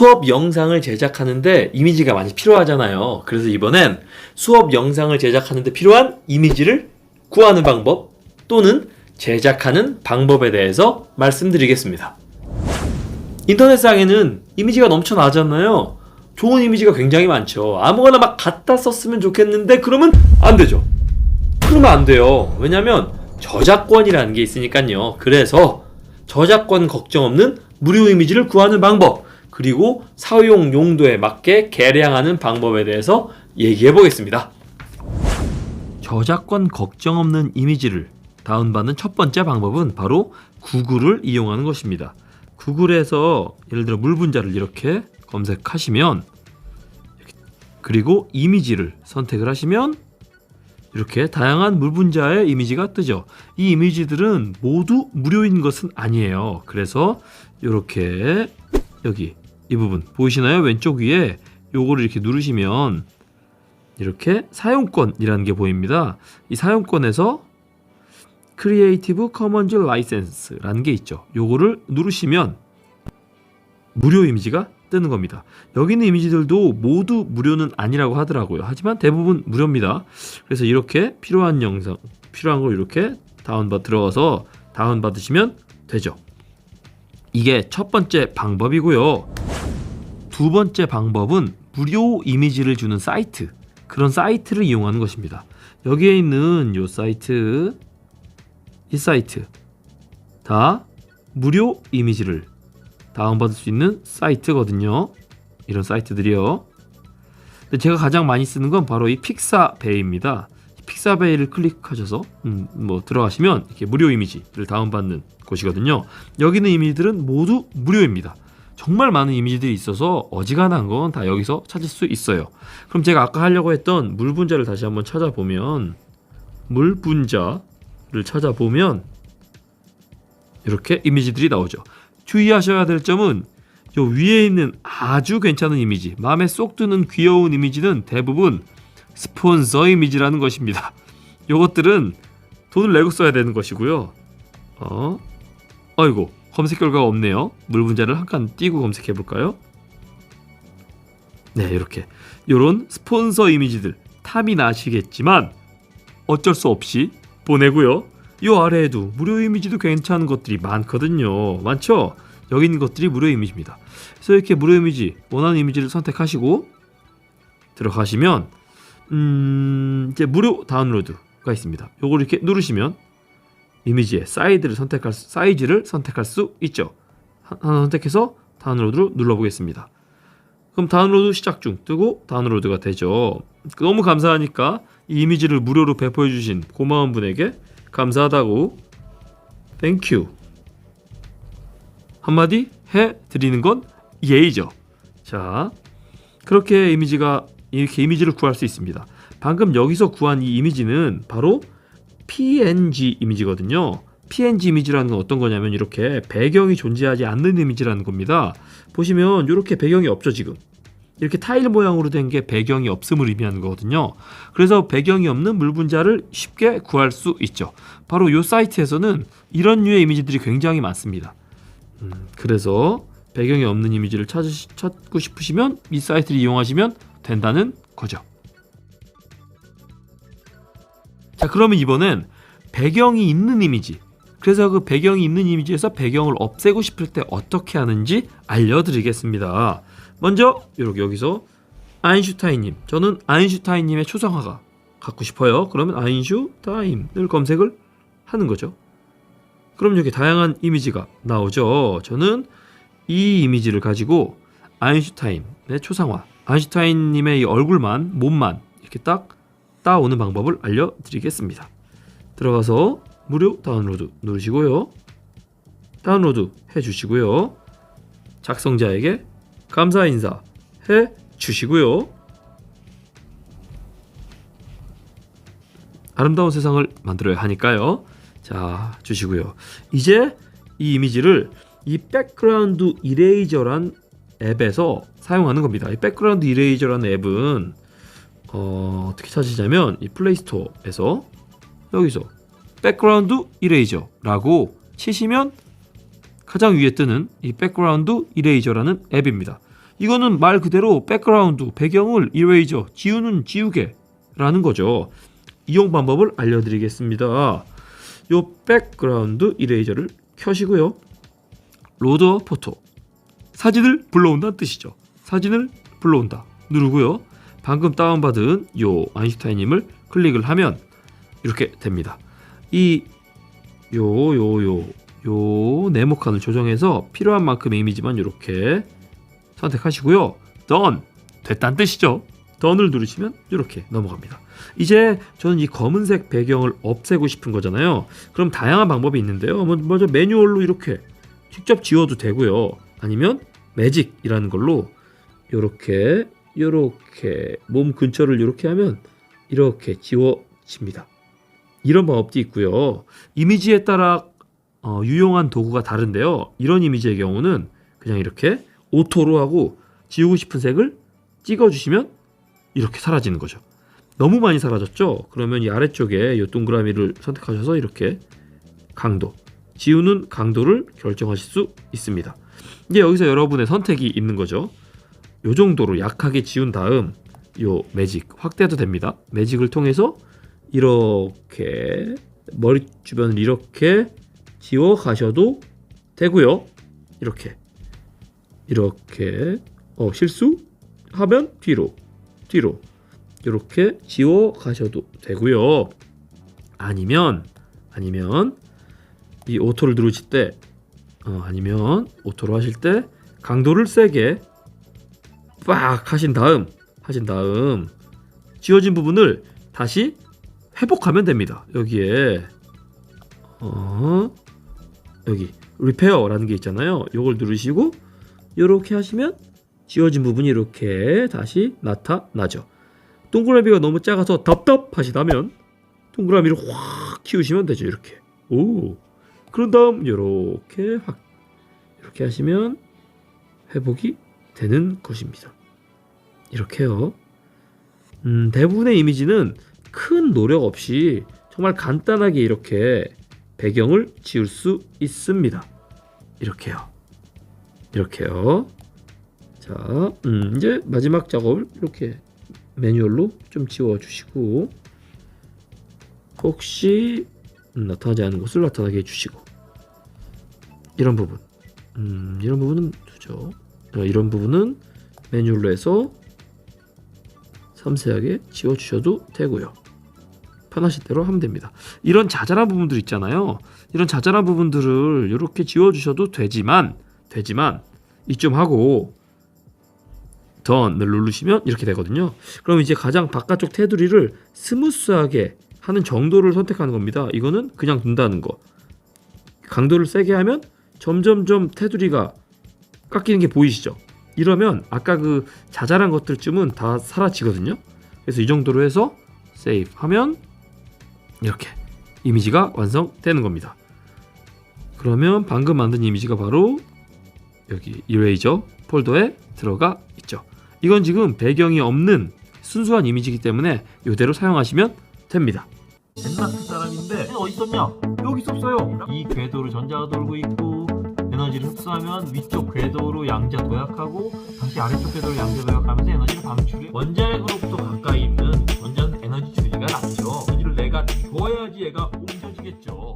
수업 영상을 제작하는데 이미지가 많이 필요하잖아요. 그래서 이번엔 수업 영상을 제작하는데 필요한 이미지를 구하는 방법 또는 제작하는 방법에 대해서 말씀드리겠습니다. 인터넷상에는 이미지가 넘쳐나잖아요. 좋은 이미지가 굉장히 많죠. 아무거나 막 갖다 썼으면 좋겠는데 그러면 안 되죠. 그러면 안 돼요. 왜냐면 저작권이라는 게 있으니까요. 그래서 저작권 걱정 없는 무료 이미지를 구하는 방법, 그리고 사용 용도에 맞게 개량하는 방법에 대해서 얘기해 보겠습니다. 저작권 걱정 없는 이미지를 다운받는 첫 번째 방법은 바로 구글을 이용하는 것입니다. 구글에서 예를 들어 물 분자를 이렇게 검색하시면, 그리고 이미지를 선택을 하시면 이렇게 다양한 물 분자의 이미지가 뜨죠. 이 이미지들은 모두 무료인 것은 아니에요. 그래서 이렇게 여기 이 부분 보이시나요? 왼쪽 위에 요거를 이렇게 누르시면 이렇게 사용권이라는 게 보입니다. 이 사용권에서 크리에이티브 커먼즈 라이센스라는 게 있죠. 요거를 누르시면 무료 이미지가 뜨는 겁니다. 여기 있는 이미지들도 모두 무료는 아니라고 하더라고요. 하지만 대부분 무료입니다. 그래서 이렇게 필요한 영상, 필요한 걸 이렇게 들어가서 다운받으시면 되죠. 이게 첫 번째 방법이고요. 두 번째 방법은 무료 이미지를 주는 사이트, 그런 사이트를 이용하는 것입니다. 여기에 있는 이 사이트 다 무료 이미지를 다운받을 수 있는 사이트거든요. 이런 사이트들이요. 근데 제가 가장 많이 쓰는 건 바로 이 픽사베이입니다. 픽사베이를 클릭하셔서 들어가시면 이렇게 무료 이미지를 다운받는 곳이거든요. 여기 있는 이미지들은 모두 무료입니다. 정말 많은 이미지들이 있어서 어지간한 건 다 여기서 찾을 수 있어요. 그럼 제가 아까 하려고 했던 물 분자를 다시 한번 찾아보면, 물 분자를 찾아보면 이렇게 이미지들이 나오죠. 주의하셔야 될 점은 요 위에 있는 아주 괜찮은 이미지, 마음에 쏙 드는 귀여운 이미지는 대부분 스폰서 이미지라는 것입니다. 요것들은 돈을 내고 써야 되는 것이고요. 아이고, 검색 결과가 없네요. 물 분자를 한 칸 띄고 검색해 볼까요? 네, 이렇게 요런 스폰서 이미지들 탐이 나시겠지만 어쩔 수 없이 보내고요. 요 아래에도 무료 이미지도 괜찮은 것들이 많거든요. 많죠? 여기 있는 것들이 무료 이미지입니다. 그래서 이렇게 무료 이미지, 원하는 이미지를 선택하시고 들어가시면 이제 무료 다운로드가 있습니다. 요걸 이렇게 누르시면 이미지의 사이즈를 선택할 수 있죠. 하나 선택해서 다운로드로 눌러보겠습니다. 그럼 다운로드 시작 중 뜨고 다운로드가 되죠. 너무 감사하니까 이 이미지를 무료로 배포해 주신 고마운 분에게 감사하다고 땡큐 한마디 해드리는 건 예의죠. 자, 그렇게 이렇게 이미지를 구할 수 있습니다. 방금 여기서 구한 이 이미지는 바로 PNG 이미지거든요. PNG 이미지라는 건 어떤 거냐면 이렇게 배경이 존재하지 않는 이미지라는 겁니다. 보시면 이렇게 배경이 없죠. 지금 이렇게 타일 모양으로 된 게 배경이 없음을 의미하는 거거든요. 그래서 배경이 없는 물 분자를 쉽게 구할 수 있죠. 바로 이 사이트에서는 이런 류의 이미지들이 굉장히 많습니다. 그래서 배경이 없는 이미지를 찾고 싶으시면 이 사이트를 이용하시면 된다는 거죠. 자, 그러면 이번엔 배경이 있는 이미지, 그래서 그 배경이 있는 이미지에서 배경을 없애고 싶을 때 어떻게 하는지 알려드리겠습니다. 먼저 여기서 아인슈타인님, 저는 아인슈타인님의 초상화가 갖고 싶어요. 그러면 아인슈타인을 검색을 하는 거죠. 그럼 여기 다양한 이미지가 나오죠. 저는 이 이미지를 가지고 아인슈타인의 초상화, 아인슈타인님의 이 얼굴만, 몸만 이렇게 딱 따오는 방법을 알려드리겠습니다. 들어가서 무료 다운로드 누르시고요. 다운로드 해주시고요. 작성자에게 감사 인사 해주시고요. 아름다운 세상을 만들어야 하니까요. 자, 주시고요. 이제 이 이미지를 이 백그라운드 이레이저란 앱에서 사용하는 겁니다. 이 백그라운드 이레이저라는 앱은 어떻게 찾으시냐면 이 플레이스토어에서 여기서 백그라운드 이레이저라고 치시면 가장 위에 뜨는 이 백그라운드 이레이저라는 앱입니다. 이거는 말 그대로 백그라운드, 배경을 이레이저, 지우는 지우개 라는 거죠. 이용 방법을 알려드리겠습니다. 요 백그라운드 이레이저를 켜시고요. 로더 포토, 사진을 불러온다는 뜻이죠. 사진을 불러온다 누르고요. 방금 다운받은 요 아인슈타인님을 클릭을 하면 이렇게 됩니다. 이 네모칸을 조정해서 필요한 만큼의 이미지만 이렇게 선택하시고요. Done! 됐다는 뜻이죠. Done을 누르시면 이렇게 넘어갑니다. 이제 저는 이 검은색 배경을 없애고 싶은 거잖아요. 그럼 다양한 방법이 있는데요. 먼저 매뉴얼로 이렇게 직접 지워도 되고요. 아니면 매직이라는 걸로 이렇게 몸 근처를 이렇게 하면 이렇게 지워집니다. 이런 방법도 있고요. 이미지에 따라 유용한 도구가 다른데요. 이런 이미지의 경우는 그냥 이렇게 오토로 하고 지우고 싶은 색을 찍어주시면 이렇게 사라지는 거죠. 너무 많이 사라졌죠? 그러면 이 아래쪽에 이 동그라미를 선택하셔서 이렇게 강도, 지우는 강도를 결정하실 수 있습니다. 이제 여기서 여러분의 선택이 있는 거죠. 이 정도로 약하게 지운 다음 이 매직 확대도 됩니다. 매직을 통해서 이렇게 머리 주변을 이렇게 지워 가셔도 되고요. 이렇게 실수하면 뒤로 이렇게 지워 가셔도 되고요. 아니면 이 오토를 누르실 때 아니면 오토로 하실 때 강도를 세게 빡 하신 다음 지워진 부분을 다시 회복하면 됩니다. 여기에 여기 리페어라는 게 있잖아요. 이걸 누르시고 이렇게 하시면 지워진 부분이 이렇게 다시 나타나죠. 동그라미가 너무 작아서 답답하시다면 동그라미를 확 키우시면 되죠. 이렇게. 그런 다음 이렇게 하시면 회복이 되는 것입니다. 이렇게요. 대부분의 이미지는 큰 노력 없이 정말 간단하게 이렇게 배경을 지울 수 있습니다. 이렇게요. 자, 이제 마지막 작업을 이렇게 매뉴얼로 좀 지워주시고 혹시 나타나지 않은 것을 나타나게 해주시고 이런 부분은 두죠. 이런 부분은 매뉴얼로 해서 섬세하게 지워주셔도 되고요. 편하신 대로 하면 됩니다. 이런 자잘한 부분들 있잖아요. 이런 자잘한 부분들을 이렇게 지워주셔도 되지만 이쯤 하고 Done을 누르시면 이렇게 되거든요. 그럼 이제 가장 바깥쪽 테두리를 스무스하게 하는 정도를 선택하는 겁니다. 이거는 그냥 둔다는 거. 강도를 세게 하면 점점점 테두리가 깎이는 게 보이시죠? 이러면 아까 그 자잘한 것들쯤은 다 사라지거든요. 그래서 이 정도로 해서 세이브 하면 이렇게 이미지가 완성되는 겁니다. 그러면 방금 만든 이미지가 바로 여기 이레이저 폴더에 들어가 있죠. 이건 지금 배경이 없는 순수한 이미지이기 때문에 이대로 사용하시면 됩니다. 덴마크 사람인데 어디 있었냐? 여기 있었어요. 이 궤도를 전자가 돌고 있고 에너지를 흡수하면 위쪽 궤도로 양자 도약하고 다시 아래쪽 궤도로 양자 도약하면서 에너지를 방출해. 원자핵으로부터 가까이 있는 원자는 에너지 주기가 낮죠. 에너지를 내가 줘야지 얘가 옮겨지겠죠.